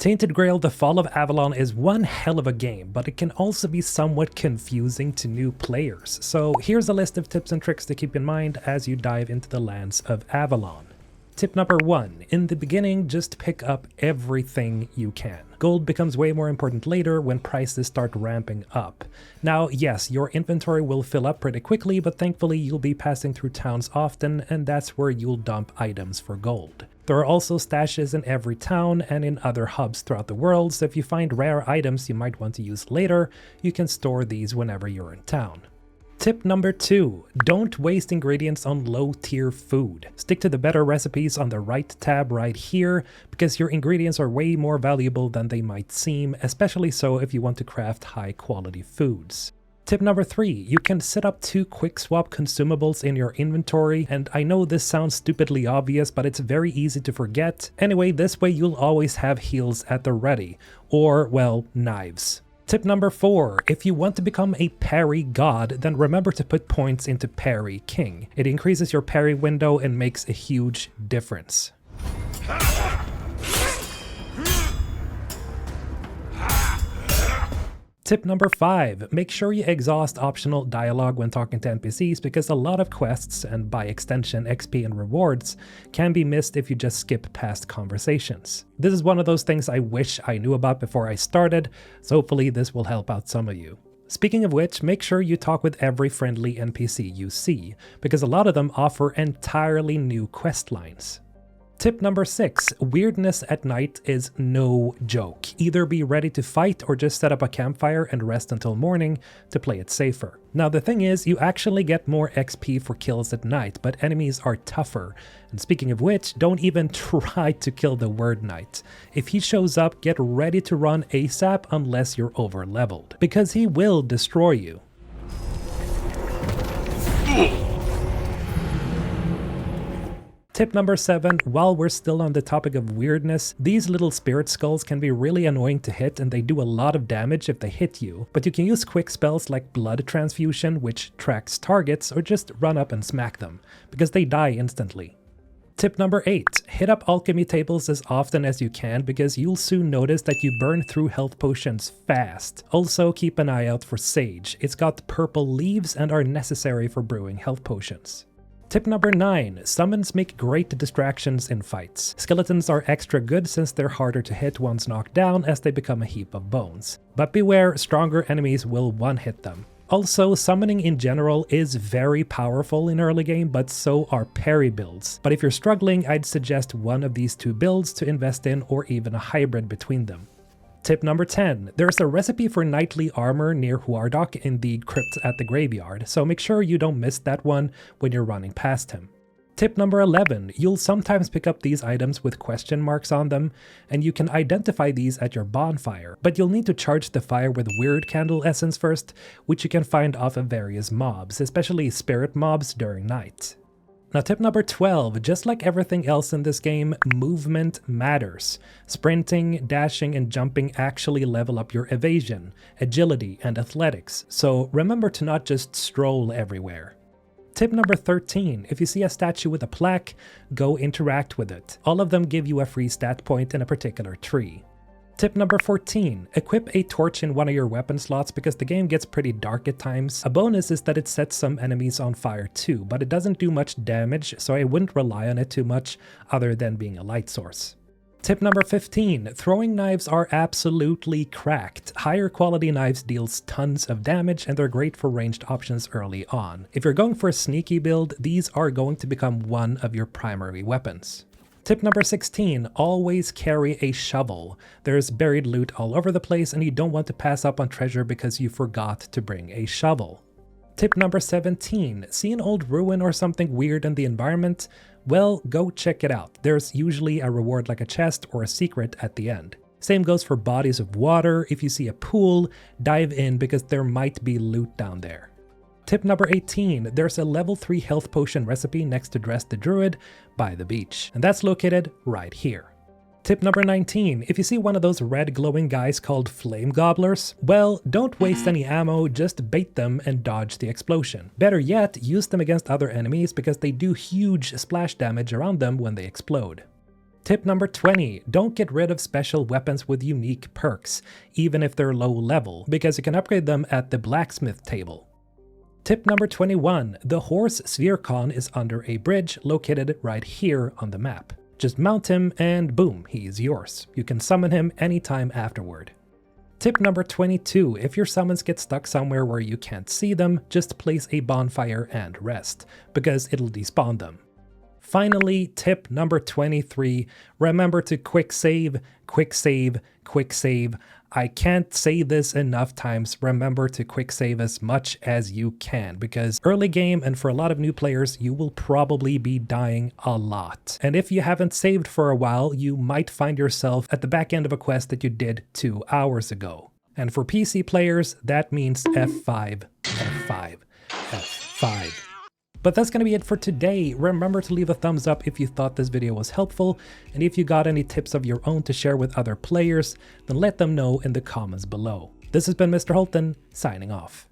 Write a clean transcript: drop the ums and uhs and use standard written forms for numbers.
Tainted Grail: The Fall of Avalon is one hell of a game, but it can also be somewhat confusing to new players. So here's a list of tips and tricks to keep in mind as you dive into the lands of Avalon. Tip number 1. In the beginning, just pick up everything you can. Gold becomes way more important later when prices start ramping up. Now, yes, your inventory will fill up pretty quickly, but thankfully you'll be passing through towns often, and that's where you'll dump items for gold. There are also stashes in every town and in other hubs throughout the world, so if you find rare items you might want to use later, you can store these whenever you're in town. Tip number 2. Don't waste ingredients on low-tier food. Stick to the better recipes on the right tab right here, because your ingredients are way more valuable than they might seem, especially so if you want to craft high-quality foods. Tip number 3. You can set up 2 quick swap consumables in your inventory, and I know this sounds stupidly obvious, but it's very easy to forget. Anyway, this way you'll always have heals at the ready, or, well, knives. Tip number 4. If you want to become a parry god, then remember to put points into parry king. It increases your parry window and makes a huge difference. Tip number 5. Make sure you exhaust optional dialogue when talking to NPCs, because a lot of quests, and by extension XP and rewards, can be missed if you just skip past conversations. This is one of those things I wish I knew about before I started, so hopefully this will help out some of you. Speaking of which, make sure you talk with every friendly NPC you see, because a lot of them offer entirely new quest lines. Tip number 6. Wyrdness at night is no joke. Either be ready to fight or just set up a campfire and rest until morning to play it safer. Now the thing is, you actually get more XP for kills at night, but enemies are tougher. And speaking of which, don't even try to kill the Wyrd Knight. If he shows up, get ready to run ASAP unless you're over leveled, because he will destroy you. Tip number 7, while we're still on the topic of weirdness, these little spirit skulls can be really annoying to hit and they do a lot of damage if they hit you, but you can use quick spells like blood transfusion, which tracks targets, or just run up and smack them, because they die instantly. Tip number 8, hit up alchemy tables as often as you can, because you'll soon notice that you burn through health potions fast. Also keep an eye out for sage. It's got purple leaves and are necessary for brewing health potions. Tip number 9. Summons make great distractions in fights. Skeletons are extra good since they're harder to hit once knocked down, as they become a heap of bones. But beware, stronger enemies will one-hit them. Also, summoning in general is very powerful in early game, but so are parry builds. But if you're struggling, I'd suggest one of these 2 builds to invest in, or even a hybrid between them. Tip number 10. There's a recipe for knightly armor near Wyrdness in the crypt at the graveyard, so make sure you don't miss that one when you're running past him. Tip number 11. You'll sometimes pick up these items with question marks on them, and you can identify these at your bonfire, but you'll need to charge the fire with weird candle essence first, which you can find off of various mobs, especially spirit mobs during night. Now tip number 12, just like everything else in this game, movement matters. Sprinting, dashing, and jumping actually level up your evasion, agility, and athletics, so remember to not just stroll everywhere. Tip number 13, if you see a statue with a plaque, go interact with it. All of them give you a free stat point in a particular tree. Tip number 14, equip a torch in one of your weapon slots because the game gets pretty dark at times. A bonus is that it sets some enemies on fire too, but it doesn't do much damage, so I wouldn't rely on it too much other than being a light source. Tip number 15, throwing knives are absolutely cracked. Higher quality knives deals tons of damage and they're great for ranged options early on. If you're going for a sneaky build, these are going to become one of your primary weapons. Tip number 16, always carry a shovel. There's buried loot all over the place and you don't want to pass up on treasure because you forgot to bring a shovel. Tip number 17, see an old ruin or something weird in the environment? Well, go check it out. There's usually a reward like a chest or a secret at the end. Same goes for bodies of water. If you see a pool, dive in because there might be loot down there. Tip number 18, there's a level 3 health potion recipe next to Dress the Druid by the beach, and that's located right here. Tip number 19, if you see one of those red glowing guys called flame gobblers, well, don't waste any ammo, just bait them and dodge the explosion. Better yet, use them against other enemies because they do huge splash damage around them when they explode. Tip number 20, don't get rid of special weapons with unique perks, even if they're low level, because you can upgrade them at the blacksmith table. Tip number 21, the horse Svirkon is under a bridge located right here on the map. Just mount him and boom, he's yours. You can summon him anytime afterward. Tip number 22, if your summons get stuck somewhere where you can't see them, just place a bonfire and rest, because it'll despawn them. Finally, tip number 23, remember to quick save, quick save, quick save. I can't say this enough times, remember to quick save as much as you can, because early game and for a lot of new players, you will probably be dying a lot. And if you haven't saved for a while, you might find yourself at the back end of a quest that you did 2 hours ago. And for PC players, that means F5, F5, F5. But that's going to be it for today. Remember to leave a thumbs up if you thought this video was helpful, and if you got any tips of your own to share with other players, then let them know in the comments below. This has been Mr. Holton, signing off.